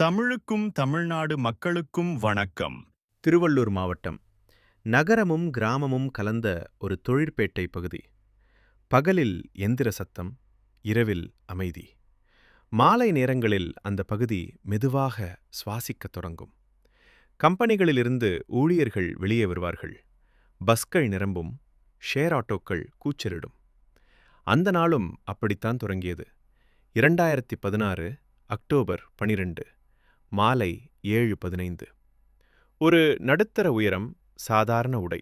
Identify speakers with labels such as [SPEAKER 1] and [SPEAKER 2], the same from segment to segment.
[SPEAKER 1] தமிழுக்கும் தமிழ்நாடு மக்களுக்கும் வணக்கம்.
[SPEAKER 2] திருவள்ளூர் மாவட்டம். நகரமும் கிராமமும் கலந்த ஒரு தொழிற்பேட்டை பகுதி. பகலில் எந்திர சத்தம், இரவில் அமைதி. மாலை நேரங்களில் அந்த பகுதி மெதுவாக சுவாசிக்கத் தொடங்கும். கம்பெனிகளிலிருந்து ஊழியர்கள் வெளியே வருவார்கள். பஸ்கள் நிரம்பும், ஷேர் ஆட்டோக்கள் கூச்சலிடும். அந்த நாளும் அப்படித்தான் தொடங்கியது. 2016 அக்டோபர் 12 மாலை 7:15. ஒரு நடுத்தர உயரம், சாதாரண உடை,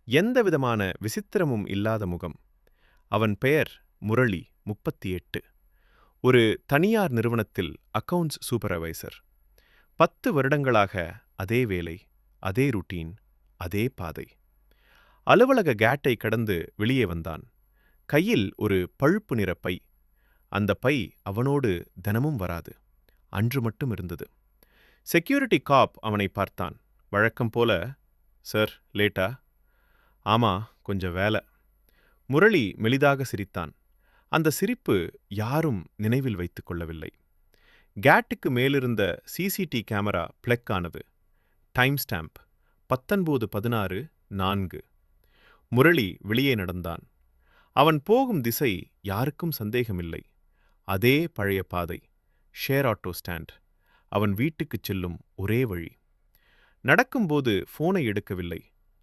[SPEAKER 2] எந்தவிதமான விசித்திரமும் இல்லாத முகம். அவன் பெயர் முரளி, 38. ஒரு தனியார் நிறுவனத்தில் அக்கவுண்ட்ஸ் சூப்பர்வைசர். 10 வருடங்களாக அதே வேலை, அதே ருட்டீன், அதே பாதை. அலுவலக கேட்டை கடந்து வெளியே வந்தான். கையில் ஒரு பழுப்பு நிற பை. அந்த பை அவனோடு தினமும் வராது, அன்று மட்டும் இருந்தது. செக்யூரிட்டி காப் அவனை பார்த்தான். வழக்கம் போல, சார் லேட்டா? ஆமா, கொஞ்சம் வேலை. முரளி மெலிதாக சிரித்தான். அந்த சிரிப்பு யாரும் நினைவில் வைத்துக் கொள்ளவில்லை. கேட்டுக்கு மேலிருந்த சிசிடி கேமரா பிளக் ஆனது. Time stamp 19:16:4. முரளி வெளியே நடந்தான். அவன் போகும் திசை யாருக்கும் சந்தேகமில்லை. அதே பழைய பாதை, ஷேர் ஆட்டோ ஸ்டாண்ட், அவன் வீட்டுக்குச் செல்லும் ஒரே வழி. நடக்கும்போது போனை எடுக்கவில்லை,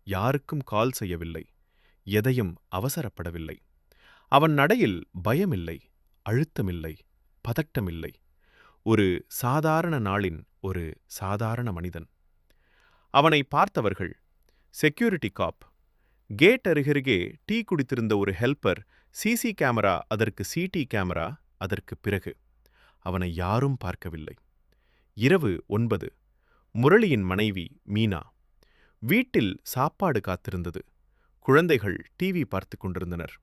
[SPEAKER 2] யாருக்கும் கால் செய்யவில்லை, எதையும் அவசரப்படவில்லை. அவன் நடையில் பயமில்லை, அழுத்தமில்லை, பதட்டமில்லை. ஒரு சாதாரண நாளின் ஒரு சாதாரண மனிதன். அவனை பார்த்தவர்கள், செக்யூரிட்டி காப், கேட் அருகருகே டீ குடித்திருந்த ஒரு ஹெல்ப்பர், சிசி கேமரா, அதற்கு சிடி கேமரா, அதற்கு பிறகு. அவனை யாரும் பார்க்கவில்லை. இரவு 9. முரளியின் மனைவி மீனா. வீட்டில் சாப்பாடு காத்திருந்தது. குழந்தைகள் டிவி பார்த்து கொண்டிருந்தனர்.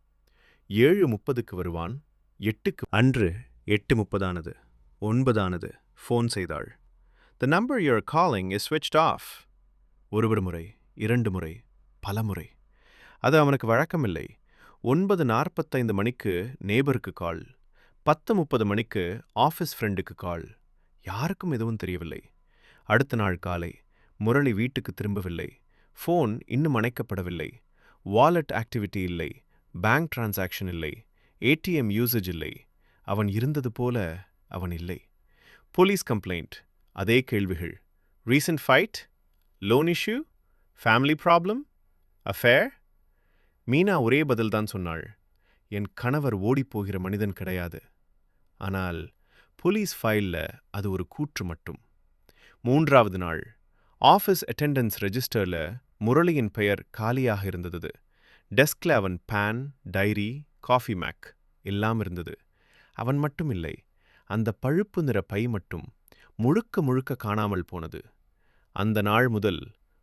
[SPEAKER 2] 7:30 வருவான், 8. அன்று 8:30 9 ஃபோன் செய்தாள். The number you're calling is switched off. ஒரு முறை, 2 முறை, பல முறை. அது அவனுக்கு வழக்கமில்லை. 9:45 மணிக்கு நேபருக்கு கால், 10:30 மணிக்கு ஆஃபீஸ் ஃப்ரெண்டுக்கு கால். யாருக்கும் எதுவும் தெரியவில்லை. அடுத்த நாள் காலை முரளி வீட்டுக்கு திரும்பவில்லை. ஃபோன் இன்னும் அணைக்கப்படவில்லை. வாலெட் ஆக்டிவிட்டி இல்லை, பேங்க் டிரான்சாக்ஷன் இல்லை, ஏடிஎம் யூசேஜ் இல்லை. அவன் இருந்தது போல அவன் இல்லை. போலீஸ் கம்ப்ளைண்ட், அதே கேள்விகள். Recent fight, loan issue, family problem, affair. Meena ஒரே பதில்தான் சொன்னாள், என் கணவர் ஓடிப்போகிற மனிதன் கிடையாது. ஆனால் போலீஸ் ஃபைலில் அது ஒரு கூற்று மட்டும். 3வது நாள் ஆஃபீஸ் அட்டெண்டன்ஸ் ரெஜிஸ்டரில் முரளியின் பெயர் காலியாக இருந்தது. டெஸ்கில் அவன் பேன், டைரி, காஃபி மேக் எல்லாம் இருந்தது. அவன் மட்டும் இல்லை. அந்த பழுப்பு நிற பை மட்டும் முழுக்க முழுக்க காணாமல் போனது. அந்த நாள் முதல்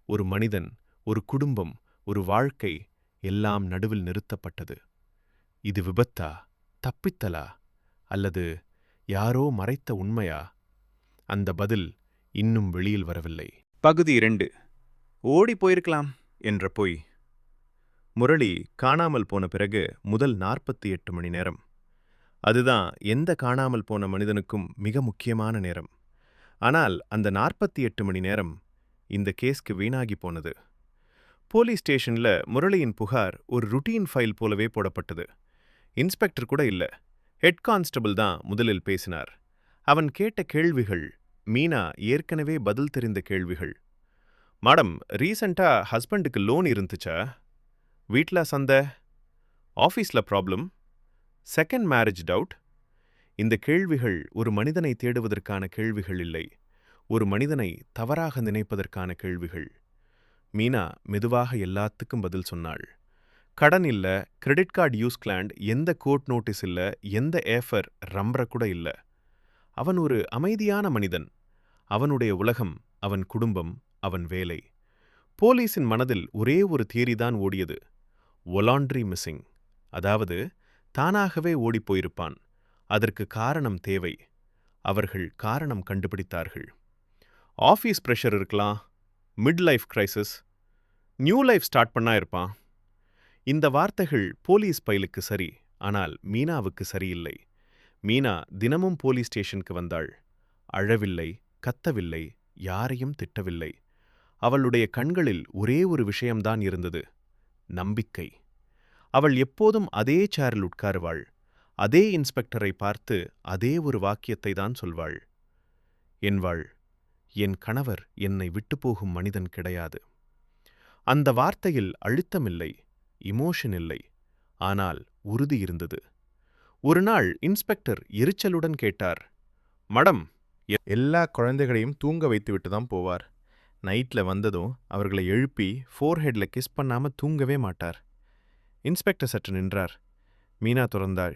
[SPEAKER 2] ஒரு மனிதன், ஒரு குடும்பம், ஒரு வாழ்க்கை எல்லாம் நடுவில் நிறுத்தப்பட்டது. இது விபத்தா, தப்பித்தலா, அல்லது யாரோ மறைத்த உண்மையா? அந்த பதில் இன்னும் வெளியில் வரவில்லை. பகுதி 2. ஓடி போயிருக்கலாம் என்ற பொய். முரளி காணாமல் போன பிறகு முதல் 48 மணி நேரம். அதுதான் எந்த காணாமல் போன மனிதனுக்கும் மிக முக்கியமான நேரம். ஆனால் அந்த 48 மணி நேரம் இந்த கேஸ்க்கு வீணாகி போனது. போலீஸ் ஸ்டேஷன்ல முரளியின் புகார் ஒரு ருட்டீன் ஃபைல் போலவே போடப்பட்டது. இன்ஸ்பெக்டர் கூட இல்லை, ஹெட் கான்ஸ்டபிள் தான் முதலில் பேசினார். அவன் கேட்ட கேள்விகள் மீனா ஏற்கனவே பதில் தெரிந்த கேள்விகள். மேடம், ரீசெண்டா ஹஸ்பண்டுக்கு லோன் இருந்துச்சா? வீட்டில் சண்டை, ஆஃபீஸில் ப்ராப்ளம், செகண்ட் மேரேஜ் டவுட். இந்த கேள்விகள் ஒரு மனிதனை தேடுவதற்கான கேள்விகள் இல்லை, ஒரு மனிதனை தவறாக நினைப்பதற்கான கேள்விகள். மீனா மெதுவாக எல்லாத்துக்கும் பதில் சொன்னாள். கடன் இல்ல, கிரெடிட் கார்டு யூஸ் கிளாண்ட், எந்த கோர்ட் நோட்டீஸ் இல்ல, எந்த ஏஃபர் ரம்பர கூட இல்ல. அவன் ஒரு அமைதியான மனிதன். அவனுடைய உலகம், அவன் குடும்பம், அவன் வேலை. போலீஸின் மனதில் ஒரே ஒரு தியரிதான் ஓடியது, வொலாண்ட்ரி மிஸ்ஸிங். அதாவது தானாகவே ஓடிப்போயிருப்பான், அதற்கு காரணம் தேவை. அவர்கள் காரணம் கண்டுபிடித்தார்கள். ஆஃபீஸ் ப்ரெஷர் இருக்கலாம், mid life crisis, new life start பண்ணா இருப்பான். இந்த வார்த்தைகள் போலீஸ் பைலுக்கு சரி, ஆனால் மீனாவுக்கு சரியில்லை. மீனா தினமும் போலீஸ் ஸ்டேஷனுக்கு வந்தாள். அழவில்லை, கத்தவில்லை, யாரையும் திட்டவில்லை. அவளுடைய கண்களில் ஒரே ஒரு விஷயம்தான் இருந்தது, நம்பிக்கை. அவள் எப்போதும் அதே சேரில் உட்காருவாள், அதே இன்ஸ்பெக்டரை பார்த்து அதே ஒரு வாக்கியத்தை தான் சொல்வாள், என்பாள், என் கணவர் என்னை விட்டுப்போகும் மனிதன் கிடையாது. அந்த வார்த்தையில் அழுத்தமில்லை, இமோஷன் இல்லை, ஆனால் உறுதி இருந்தது. ஒரு நாள் இன்ஸ்பெக்டர் எரிச்சலுடன் கேட்டார், மடம்,
[SPEAKER 3] எல்லா குழந்தைகளையும் தூங்க வைத்துவிட்டு தான் போவார். நைட்டில் வந்ததும் அவர்களை எழுப்பி ஃபோர்ஹெட்டில் கிஸ் பண்ணாமல் தூங்கவே மாட்டார். இன்ஸ்பெக்டர் சற்று நின்றார். மீனா துறந்தாள்.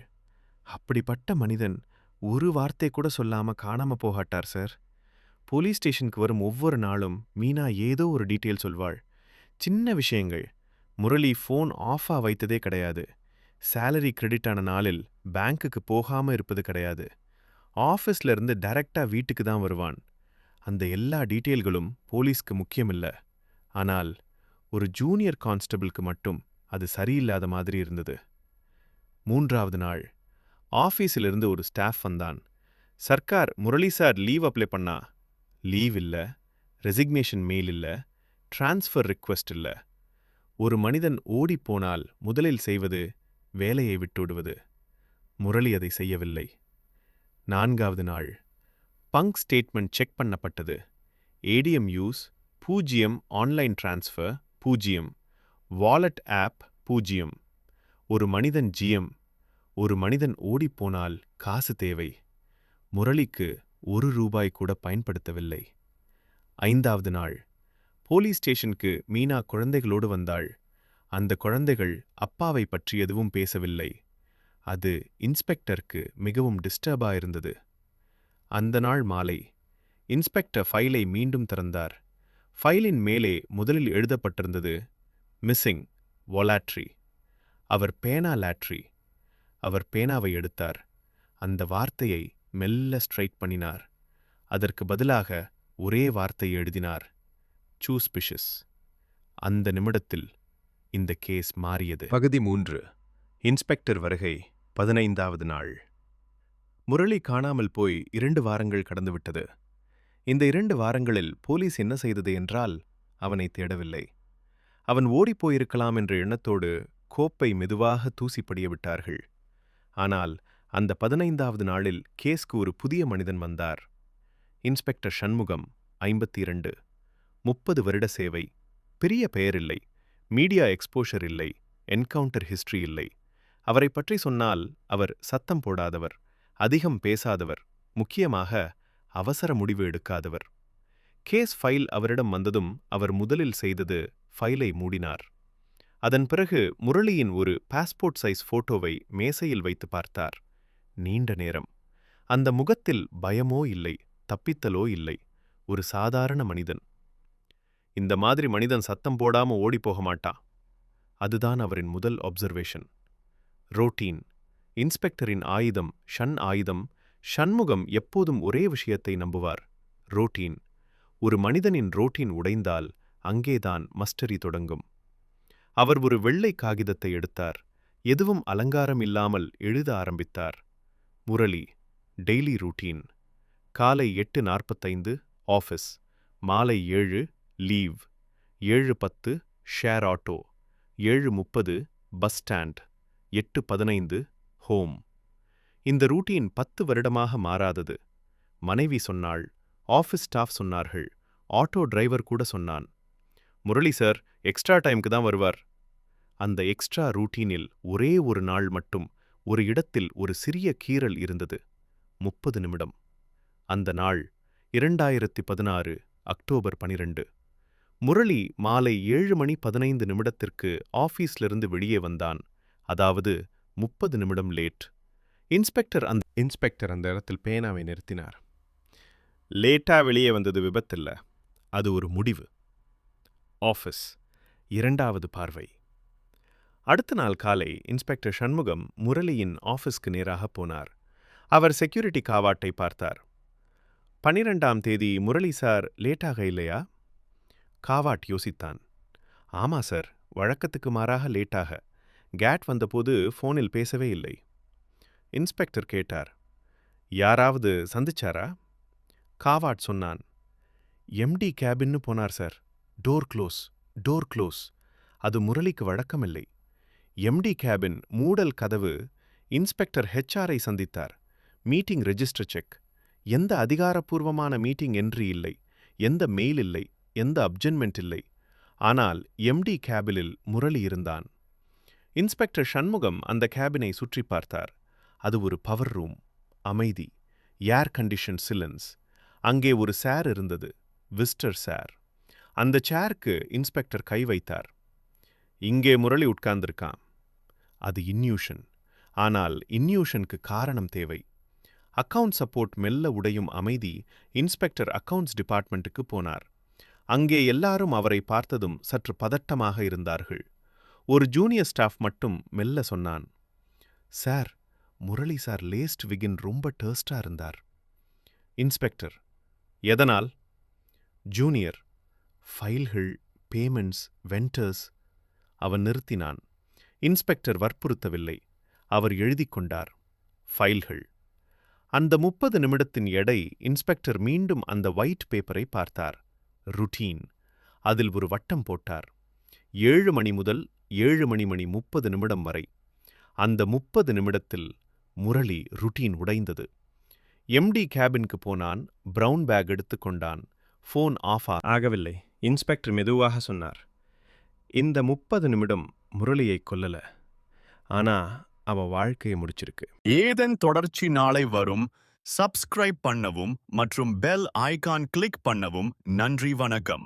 [SPEAKER 3] அப்படிப்பட்ட மனிதன் ஒரு வார்த்தை கூட சொல்லாமல் காணாமல் போகாட்டார் சார். போலீஸ் ஸ்டேஷனுக்கு வரும் ஒவ்வொரு நாளும் மீனா ஏதோ ஒரு டீட்டெயில் சொல்வாள். சின்ன விஷயங்கள். முரளி ஃபோன் ஆஃபாக வைத்ததே கிடையாது. சேலரி கிரெடிட் ஆன நாளில் பேங்க்குக்கு போகாமல் இருப்பது கிடையாது. ஆஃபீஸ்ல இருந்து டைரக்டாக வீட்டுக்கு தான் வருவான். அந்த எல்லா டீட்டெயில்களும் போலீஸ்க்கு முக்கியமில்ல. ஆனால் ஒரு ஜூனியர் கான்ஸ்டபிளுக்கு மட்டும் அது சரியில்லாத மாதிரி இருந்தது. 3வது நாள் ஆஃபீஸிலிருந்து ஒரு ஸ்டாஃப் வந்தான். Sarkar Murali sir leave apply பண்ணா. லீவ் இல்ல, ரெசிக்னேஷன் மெயில் இல்ல, டிரான்ஸ்ஃபர் ரிக்வெஸ்ட் இல்ல. ஒரு மனிதன் ஓடிப்போனால் முதலில் செய்வது வேலையை விட்டுவிடுவது. முரளி அதை செய்யவில்லை. 4வது நாள் பங்க் ஸ்டேட்மெண்ட் செக் பண்ணப்பட்டது. ATM use 0, online transfer 0, wallet app 0. ஒரு மனிதன் ஜிஎம். ஒரு மனிதன் ஓடிப்போனால் காசு தேவை. முரளிக்கு ₹1 கூட பயன்படுத்தவில்லை. 5வது நாள் போலீஸ் ஸ்டேஷனுக்கு மீனா குழந்தைகளோடு வந்தாள். அந்த குழந்தைகள் அப்பாவை பற்றி எதுவும் பேசவில்லை. அது இன்ஸ்பெக்டருக்கு மிகவும் டிஸ்டர்பா இருந்தது. அந்த நாள் மாலை இன்ஸ்பெக்டர் ஃபைலை மீண்டும் திறந்தார். ஃபைலின் மேலே முதலில் எழுதப்பட்டிருந்தது, மிஸ்ஸிங் வொலாட்ரி. அவர் பேனா லாட்ரி. அவர் பேனாவை எடுத்தார். அந்த வார்த்தையை மெல்ல ஸ்ட்ரைட் பண்ணினார். அதற்கு பதிலாக ஒரே வார்த்தையை எழுதினார், சூஸ்பிஷஸ். அந்த நிமிடத்தில் இந்த கேஸ் மாறியது. பகுதி 3. இன்ஸ்பெக்டர் வருகை 15வது நாள்.
[SPEAKER 2] முரளி காணாமல் போய் 2 வாரங்கள் கடந்துவிட்டது. இந்த 2 வாரங்களில் போலீஸ் என்ன செய்தது என்றால், அவனை தேடவில்லை. அவன் ஓடிப்போயிருக்கலாம் என்ற எண்ணத்தோடு கோப்பை மெதுவாக தூசிப்படிய விட்டார்கள். ஆனால் அந்த 15வது நாளில் கேஸ்க்கு ஒரு புதிய மனிதன் வந்தார். இன்ஸ்பெக்டர் சண்முகம், 52, 30 வருட சேவை. பெரிய பெயரில்லை, மீடியா எக்ஸ்போஷர் இல்லை, என்கவுண்டர் ஹிஸ்டரி இல்லை. அவரை பற்றி சொன்னால் அவர் சத்தம் போடாதவர், அதிகம் பேசாதவர், முக்கியமாக அவசர முடிவு எடுக்காதவர். கேஸ் ஃபைல் அவரிடம் வந்ததும் அவர் முதலில் செய்தது ஃபைலை மூடினார். அதன் பிறகு முரளியின் ஒரு பாஸ்போர்ட் சைஸ் போட்டோவை மேசையில் வைத்து பார்த்தார். நீண்ட நேரம். அந்த முகத்தில் பயமோ இல்லை, தப்பித்தலோ இல்லை. ஒரு சாதாரண மனிதன். இந்த மாதிரி மனிதன் சத்தம் போடாம ஓடிப்போக மாட்டான். அதுதான் அவரின் முதல் அப்சர்வேஷன். ரோட்டீன். இன்ஸ்பெக்டரின் ஆயுதம் ஆயுதம். சண்முகம் எப்போதும் ஒரே விஷயத்தை நம்புவார், ரோட்டீன். ஒரு மனிதனின் ரோட்டீன் உடைந்தால் அங்கேதான் மஸ்டரி தொடங்கும். அவர் ஒரு வெள்ளை காகிதத்தை எடுத்தார். எதுவும் அலங்காரம் இல்லாமல் எழுத ஆரம்பித்தார். Murali, daily routine. காலை 8:45 ஆஃபீஸ், மாலை 7 leave, 7:10 share auto, 7:30 bus stand, 8:15 home. இந்த ரூட்டீன் 10 வருடமாக மாறாதது. மனைவி சொன்னாள், ஆஃபீஸ் ஸ்டாஃப் சொன்னார்கள், ஆட்டோ டிரைவர் கூட சொன்னான். முரளி சார் எக்ஸ்ட்ரா டைமுக்கு தான் வருவார். அந்த எக்ஸ்ட்ரா ரூட்டீனில் ஒரே ஒரு நாள் மட்டும் ஒரு இடத்தில் ஒரு சிறிய கீறல் இருந்தது. 30 நிமிடம். அந்த நாள் 2016 அக்டோபர் 12. முரளி மாலை 7:15 ஆஃபீஸ்லிருந்து வெளியே வந்தான். அதாவது 30 நிமிடம் லேட். இன்ஸ்பெக்டர் அந்த இடத்தில் பேனாவை நிறுத்தினார். லேட்டா வெளியே வந்தது விபத்தில்ல, அது ஒரு முடிவு. ஆஃபீஸ். 2வது பார்வை. அடுத்த நாள் காலை இன்ஸ்பெக்டர் சண்முகம் முரளியின் ஆஃபீஸ்க்கு நேராக போனார். அவர் செக்யூரிட்டி காவாட்டை பார்த்தார். 12ஆம் தேதி முரளி சார் லேட்டாக இல்லையா? காவாட் யோசித்தான். ஆமா சார், வழக்கத்துக்கு மாறாக லேட்டாக. கேட் வந்தபோது ஃபோனில் பேசவே இல்லை. இன்ஸ்பெக்டர் கேட்டார், யாராவது சந்திச்சாரா? காவாட் சொன்னான். எம்டி கேபின்னு போனார் sir. Door close, door close. அது முரளிக்கு வழக்கமில்லை. எம்டி கேபின் மூடல் கதவு. இன்ஸ்பெக்டர் ஹெச்ஆரை சந்தித்தார். Meeting register check. எந்த அதிகாரப்பூர்வமான மீட்டிங் என்ட்ரி இல்லை, எந்த மெயில் இல்லை, எந்த அப்ஜென்மெண்ட் இல்லை. ஆனால் எம்டி கேபினில் முரளி இருந்தான். இன்ஸ்பெக்டர் சண்முகம் அந்த கேபினை சுற்றி பார்த்தார். அது ஒரு பவர் ரூம். அமைதி. Air condition silence. அங்கே ஒரு சேர் இருந்தது. விஸ்டர் சேர். அந்த சேருக்கு இன்ஸ்பெக்டர் கை வைத்தார். இங்கே முரளி உட்கார்ந்திருக்கான். அது இன்யூஷன். ஆனால் இன்யூஷனுக்கு காரணம் தேவை. அக்கவுண்ட் சப்போர்ட் மெல்ல உடையும் அமைதி. இன்ஸ்பெக்டர் அக்கவுண்ட்ஸ் டிபார்ட்மெண்ட்டுக்கு போனார். அங்கே எல்லாரும் அவரை பார்த்ததும் சற்று பதட்டமாக இருந்தார்கள். ஒரு ஜூனியர் ஸ்டாஃப் மட்டும் மெல்ல சொன்னான், சார், முரளி சார் லேஸ்ட் விகின் ரொம்ப டர்ஸ்டா இருந்தார். இன்ஸ்பெக்டர், எதனால்? ஜூனியர், ஃபைல்கள், பேமெண்ட்ஸ், வெண்டர்ஸ். அவன் நிறுத்தினான். இன்ஸ்பெக்டர் வற்புறுத்தவில்லை. அவர் எழுதிக் கொண்டார். ஃபைல்கள். அந்த 30 நிமிடத்தின் எடை. இன்ஸ்பெக்டர் மீண்டும் அந்த ஒயிட் பேப்பரை பார்த்தார். ருட்டீன். அதில் ஒரு வட்டம் போட்டார். 7 மணி முதல் 7 மணி 30 நிமிடம் வரை. அந்த 30 நிமிடத்தில் முரளி ருட்டீன் உடைந்தது. எம்டி கேபினுக்கு போனான். பிரவுன் பேக் எடுத்துக்கொண்டான். ஃபோன் ஆஃப்
[SPEAKER 3] ஆகவில்லை. இன்ஸ்பெக்டர் மெதுவாக சொன்னார், இந்த 30 நிமிடம் முரளியை கொல்லல, ஆனா அவன் வாழ்க்கையை முடிச்சிருக்கு.
[SPEAKER 1] ஏதன் தொடர்ச்சி நாளை வரும். சப்ஸ்கிரைப் பண்ணவும் மற்றும் பெல் ஐகான் கிளிக் பண்ணவும். நன்றி, வணக்கம்.